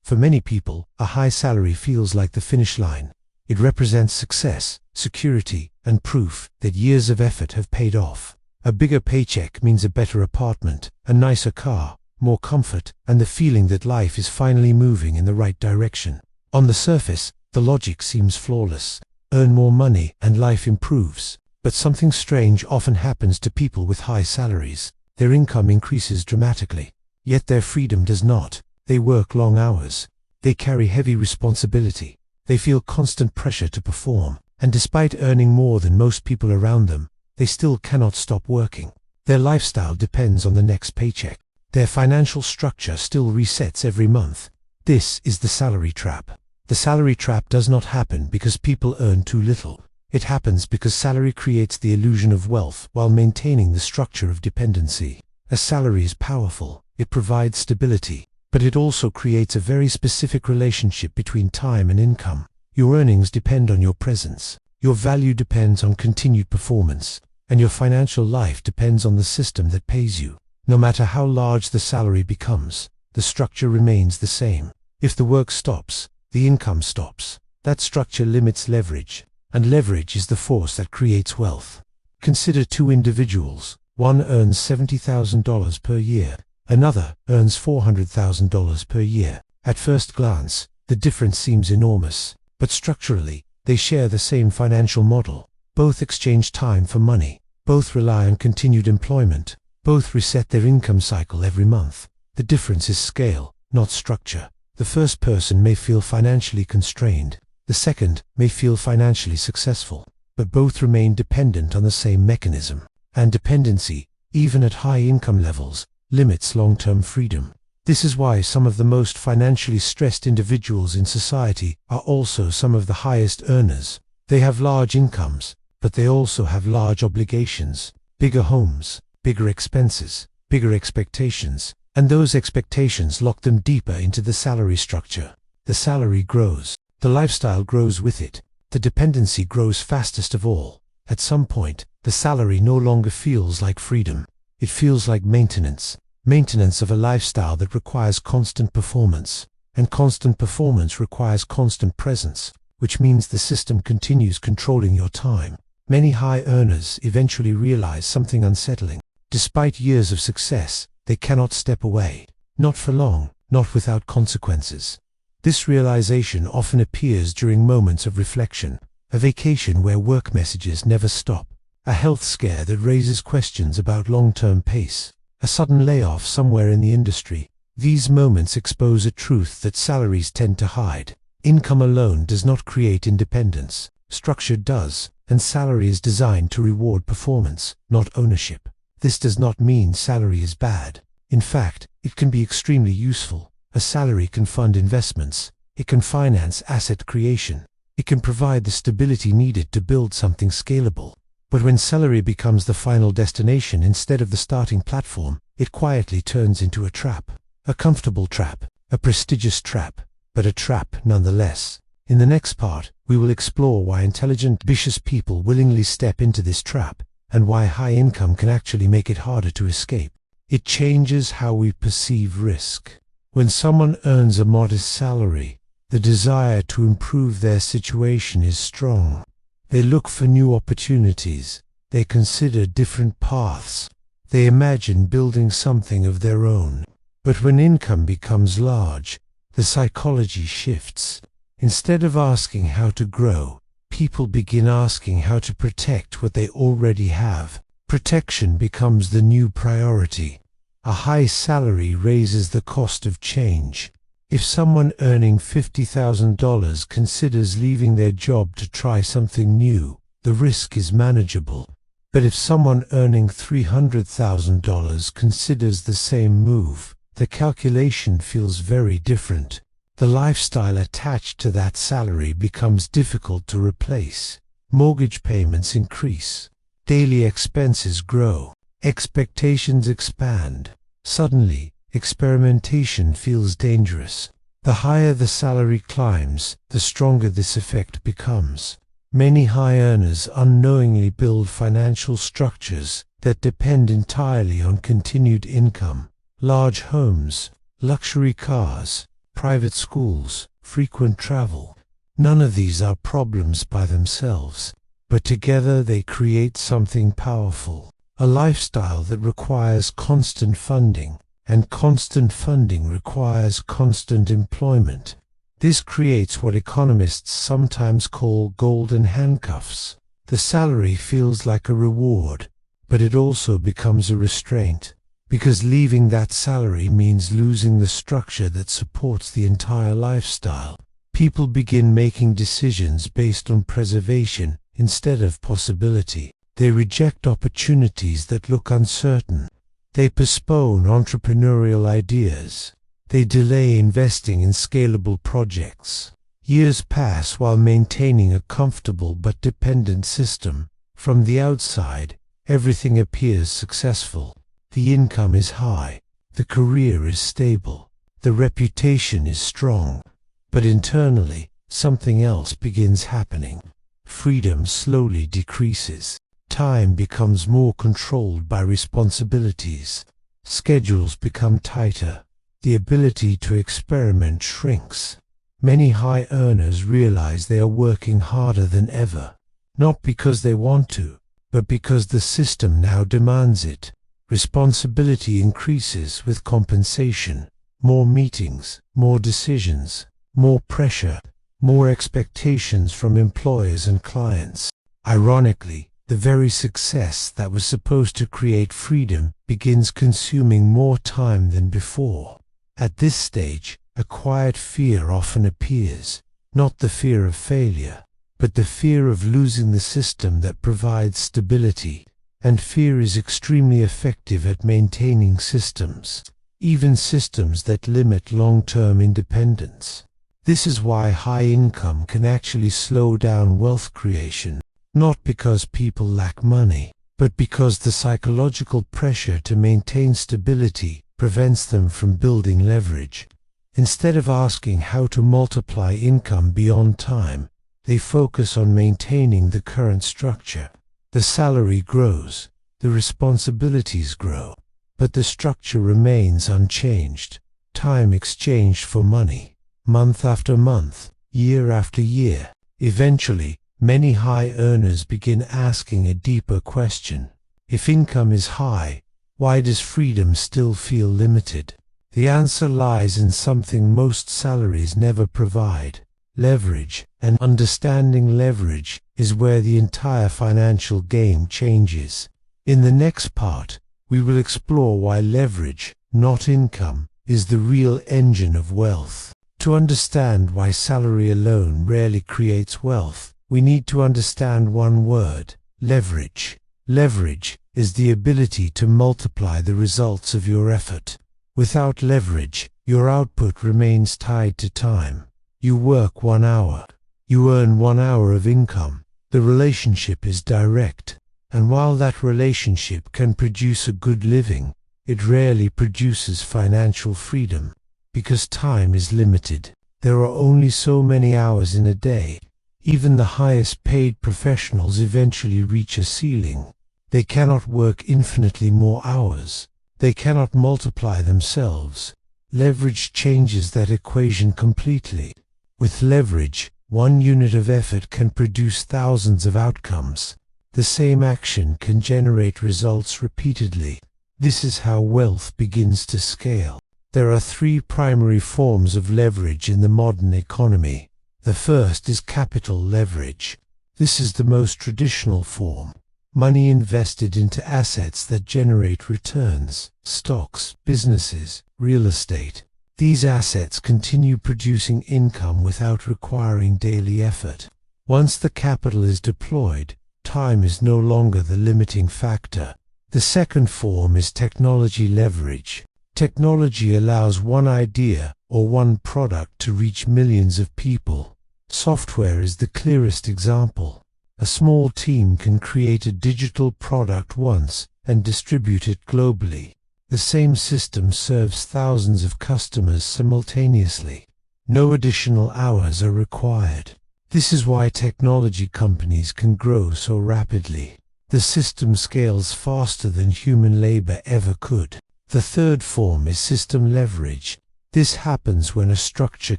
For many people, a high salary feels like the finish line. It represents success, security, and proof that years of effort have paid off. A bigger paycheck means a better apartment, a nicer car, more comfort, and the feeling that life is finally moving in the right direction. On the surface, the logic seems flawless. Earn more money and life improves. But something strange often happens to people with high salaries. Their income increases dramatically, yet their freedom does not. They work long hours. They carry heavy responsibility. They feel constant pressure to perform. And despite earning more than most people around them, they still cannot stop working. Their lifestyle depends on the next paycheck. Their financial structure still resets every month. This is the salary trap. The salary trap does not happen because people earn too little. It happens because salary creates the illusion of wealth while maintaining the structure of dependency. A salary is powerful. It provides stability, but it also creates a very specific relationship between time and income. Your earnings depend on your presence. Your value depends on continued performance, and your financial life depends on the system that pays you. No matter how large the salary becomes, the structure remains the same. If the work stops, the income stops. That structure limits leverage, and leverage is the force that creates wealth. Consider two individuals. One earns $70,000 per year. Another earns $400,000 per year. At first glance, the difference seems enormous, but structurally, they share the same financial model. Both exchange time for money. Both rely on continued employment. Both reset their income cycle every month. The difference is scale, not structure. The first person may feel financially constrained. The second may feel financially successful. But both remain dependent on the same mechanism. And dependency, even at high income levels, limits long-term freedom. This is why some of the most financially stressed individuals in society are also some of the highest earners. They have large incomes, but they also have large obligations, bigger homes, bigger expenses, bigger expectations, and those expectations lock them deeper into the salary structure. The salary grows. The lifestyle grows with it. The dependency grows fastest of all. At some point, the salary no longer feels like freedom. It feels like maintenance. Maintenance of a lifestyle that requires constant performance. And constant performance requires constant presence, which means the system continues controlling your time. Many high earners eventually realize something unsettling. Despite years of success, they cannot step away. Not for long, not without consequences. This realization often appears during moments of reflection. A vacation where work messages never stop. A health scare that raises questions about long-term pace. A sudden layoff somewhere in the industry. These moments expose a truth that salaries tend to hide. Income alone does not create independence. Structure does, and salary is designed to reward performance, not ownership. This does not mean salary is bad. In fact, it can be extremely useful. A salary can fund investments. It can finance asset creation. It can provide the stability needed to build something scalable. But when salary becomes the final destination instead of the starting platform, it quietly turns into a trap. A comfortable trap, a prestigious trap, but a trap nonetheless. In the next part, we will explore why intelligent, ambitious people willingly step into this trap, and why high income can actually make it harder to escape. It changes how we perceive risk. When someone earns a modest salary, the desire to improve their situation is strong. They look for new opportunities. They consider different paths. They imagine building something of their own. But when income becomes large, the psychology shifts. Instead of asking how to grow, people begin asking how to protect what they already have. Protection becomes the new priority. A high salary raises the cost of change. If someone earning $50,000 considers leaving their job to try something new, the risk is manageable. But if someone earning $300,000 considers the same move, the calculation feels very different. The lifestyle attached to that salary becomes difficult to replace. Mortgage payments increase. Daily expenses grow. Expectations expand. Suddenly, experimentation feels dangerous. The higher the salary climbs, the stronger this effect becomes. Many high earners unknowingly build financial structures that depend entirely on continued income. Large homes, luxury cars, private schools, frequent travel. None of these are problems by themselves, but together they create something powerful. A lifestyle that requires constant funding, and constant funding requires constant employment. This creates what economists sometimes call golden handcuffs. The salary feels like a reward, but it also becomes a restraint, because leaving that salary means losing the structure that supports the entire lifestyle. People begin making decisions based on preservation instead of possibility. They reject opportunities that look uncertain. They postpone entrepreneurial ideas. They delay investing in scalable projects. Years pass while maintaining a comfortable but dependent system. From the outside, everything appears successful. The income is high. The career is stable. The reputation is strong. But internally, something else begins happening. Freedom slowly decreases. Time becomes more controlled by responsibilities. Schedules become tighter. The ability to experiment shrinks. Many high earners realize they are working harder than ever, not because they want to, but because the system now demands it. Responsibility increases with compensation. More meetings, more decisions, more pressure, more expectations from employers and clients. Ironically, the very success that was supposed to create freedom begins consuming more time than before. At this stage, a quiet fear often appears, not the fear of failure, but the fear of losing the system that provides stability. And fear is extremely effective at maintaining systems, even systems that limit long-term independence. This is why high income can actually slow down wealth creation, not because people lack money, but because the psychological pressure to maintain stability prevents them from building leverage. Instead of asking how to multiply income beyond time, they focus on maintaining the current structure. The salary grows, the responsibilities grow, but the structure remains unchanged. Time exchanged for money, month after month, year after year. Eventually, many high earners begin asking a deeper question. If income is high, why does freedom still feel limited? The answer lies in something most salaries never provide: leverage. And understanding leverage is where the entire financial game changes. In the next part, we will explore why leverage, not income, is the real engine of wealth. To understand why salary alone rarely creates wealth, we need to understand one word: leverage. Leverage is the ability to multiply the results of your effort. Without leverage, your output remains tied to time. You work 1 hour. You earn 1 hour of income. The relationship is direct, and while that relationship can produce a good living, it rarely produces financial freedom, because time is limited. There are only so many hours in a day. Even the highest paid professionals eventually reach a ceiling. They cannot work infinitely more hours. They cannot multiply themselves. Leverage changes that equation completely. With leverage, 1 unit of effort can produce thousands of outcomes. The same action can generate results repeatedly. This is how wealth begins to scale. There are 3 primary forms of leverage in the modern economy. The first is capital leverage. This is the most traditional form. Money invested into assets that generate returns: stocks, businesses, real estate. These assets continue producing income without requiring daily effort. Once the capital is deployed, time is no longer the limiting factor. The second form is technology leverage. Technology allows one idea or one product to reach millions of people. Software is the clearest example. A small team can create a digital product once and distribute it globally. The same system serves thousands of customers simultaneously. No additional hours are required. This is why technology companies can grow so rapidly. The system scales faster than human labor ever could. The third form is system leverage. This happens when a structure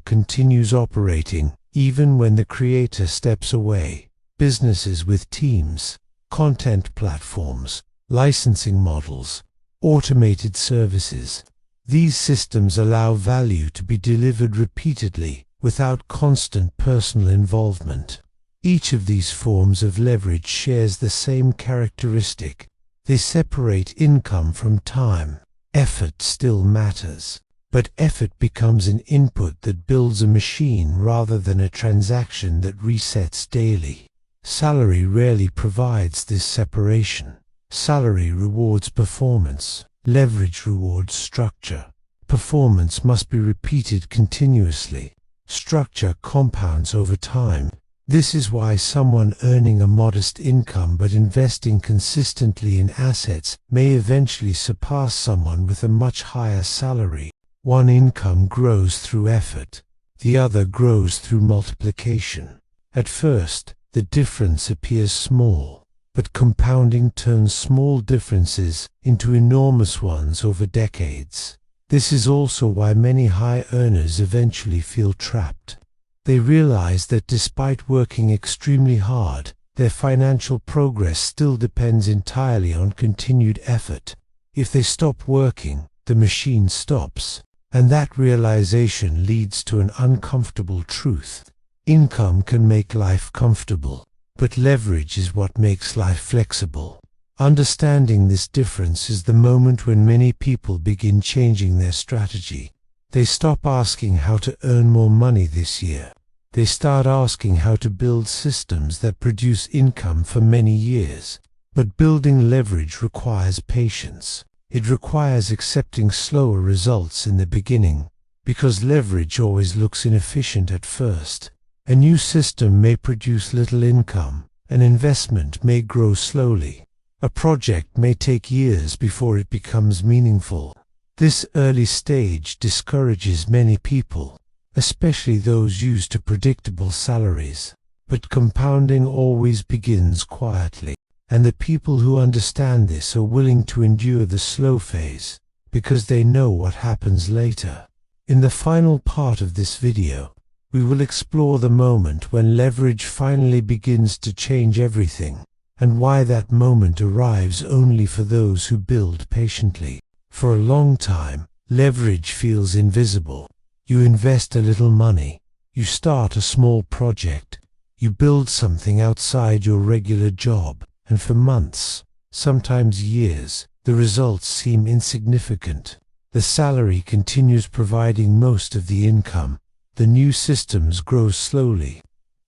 continues operating, even when the creator steps away. Businesses with teams, content platforms, licensing models, automated services. These systems allow value to be delivered repeatedly, without constant personal involvement. Each of these forms of leverage shares the same characteristic. They separate income from time. Effort still matters, but effort becomes an input that builds a machine rather than a transaction that resets daily. Salary rarely provides this separation. Salary rewards performance. Leverage rewards structure. Performance must be repeated continuously. Structure compounds over time. This is why someone earning a modest income but investing consistently in assets may eventually surpass someone with a much higher salary. One income grows through effort. The other grows through multiplication. At first, the difference appears small, but compounding turns small differences into enormous ones over decades. This is also why many high earners eventually feel trapped. They realize that despite working extremely hard, their financial progress still depends entirely on continued effort. If they stop working, the machine stops, and that realization leads to an uncomfortable truth. Income can make life comfortable, but leverage is what makes life flexible. Understanding this difference is the moment when many people begin changing their strategy. They stop asking how to earn more money this year. They start asking how to build systems that produce income for many years. But building leverage requires patience. It requires accepting slower results in the beginning, because leverage always looks inefficient at first. A new system may produce little income. An investment may grow slowly. A project may take years before it becomes meaningful. This early stage discourages many people, especially those used to predictable salaries. But compounding always begins quietly, and the people who understand this are willing to endure the slow phase, because they know what happens later. In the final part of this video, we will explore the moment when leverage finally begins to change everything, and why that moment arrives only for those who build patiently. For a long time, leverage feels invisible. You invest a little money, you start a small project, you build something outside your regular job, and for months, sometimes years, the results seem insignificant. The salary continues providing most of the income. The new systems grow slowly.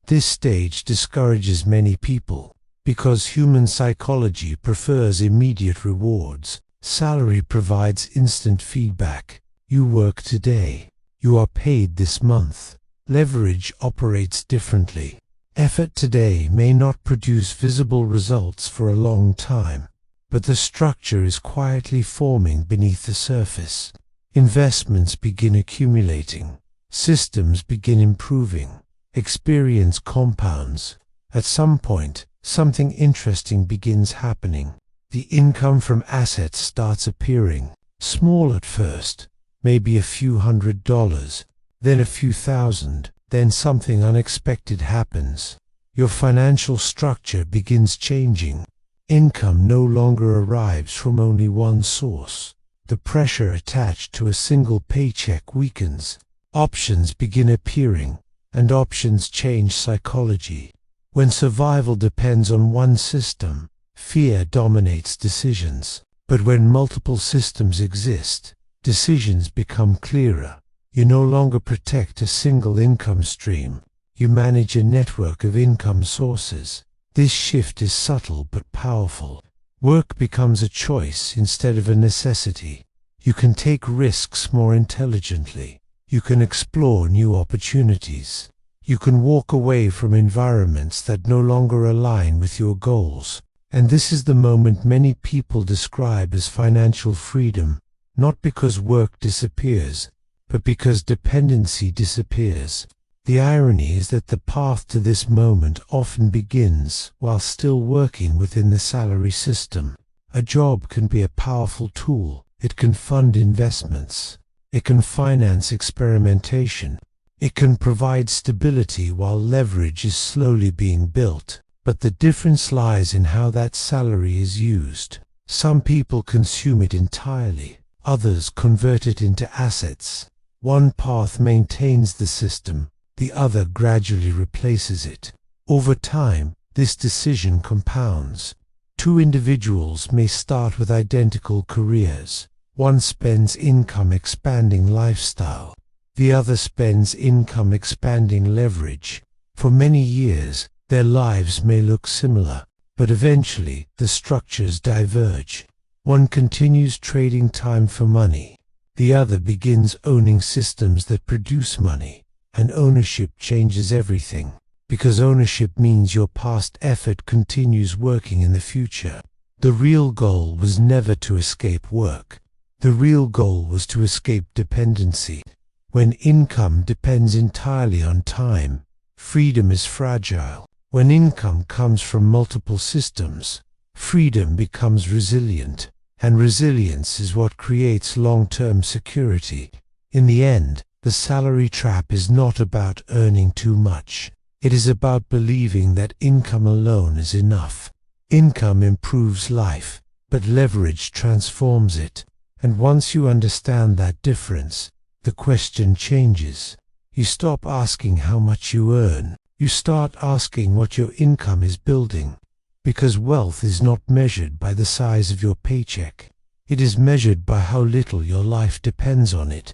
This stage discourages many people, because human psychology prefers immediate rewards. Salary provides instant feedback. You work today. You are paid this month. Leverage operates differently. Effort today may not produce visible results for a long time, but the structure is quietly forming beneath the surface. Investments begin accumulating. Systems begin improving. Experience compounds. At some point, something interesting begins happening. The income from assets starts appearing, small at first, maybe a few $100s, then a few thousand, then something unexpected happens. Your financial structure begins changing. Income no longer arrives from only one source. The pressure attached to a single paycheck weakens. Options begin appearing, and options change psychology. When survival depends on one system, fear dominates decisions. But when multiple systems exist, decisions become clearer. You no longer protect a single income stream. You manage a network of income sources. This shift is subtle but powerful. Work becomes a choice instead of a necessity. You can take risks more intelligently. You can explore new opportunities. You can walk away from environments that no longer align with your goals. And this is the moment many people describe as financial freedom, not because work disappears, but because dependency disappears. The irony is that the path to this moment often begins while still working within the salary system. A job can be a powerful tool. It can fund investments. It can finance experimentation. It can provide stability while leverage is slowly being built. But the difference lies in how that salary is used. Some people consume it entirely. Others convert it into assets. One path maintains the system. The other gradually replaces it. Over time, this decision compounds. Two individuals may start with identical careers. One spends income expanding lifestyle. The other spends income expanding leverage. For many years, their lives may look similar, but eventually the structures diverge. One continues trading time for money. The other begins owning systems that produce money. And ownership changes everything, because ownership means your past effort continues working in the future. The real goal was never to escape work. The real goal was to escape dependency. When income depends entirely on time, freedom is fragile. When income comes from multiple systems, freedom becomes resilient, and resilience is what creates long-term security. In the end, the salary trap is not about earning too much. It is about believing that income alone is enough. Income improves life, but leverage transforms it. And once you understand that difference, the question changes. You stop asking how much you earn. You start asking what your income is building. Because wealth is not measured by the size of your paycheck. It is measured by how little your life depends on it.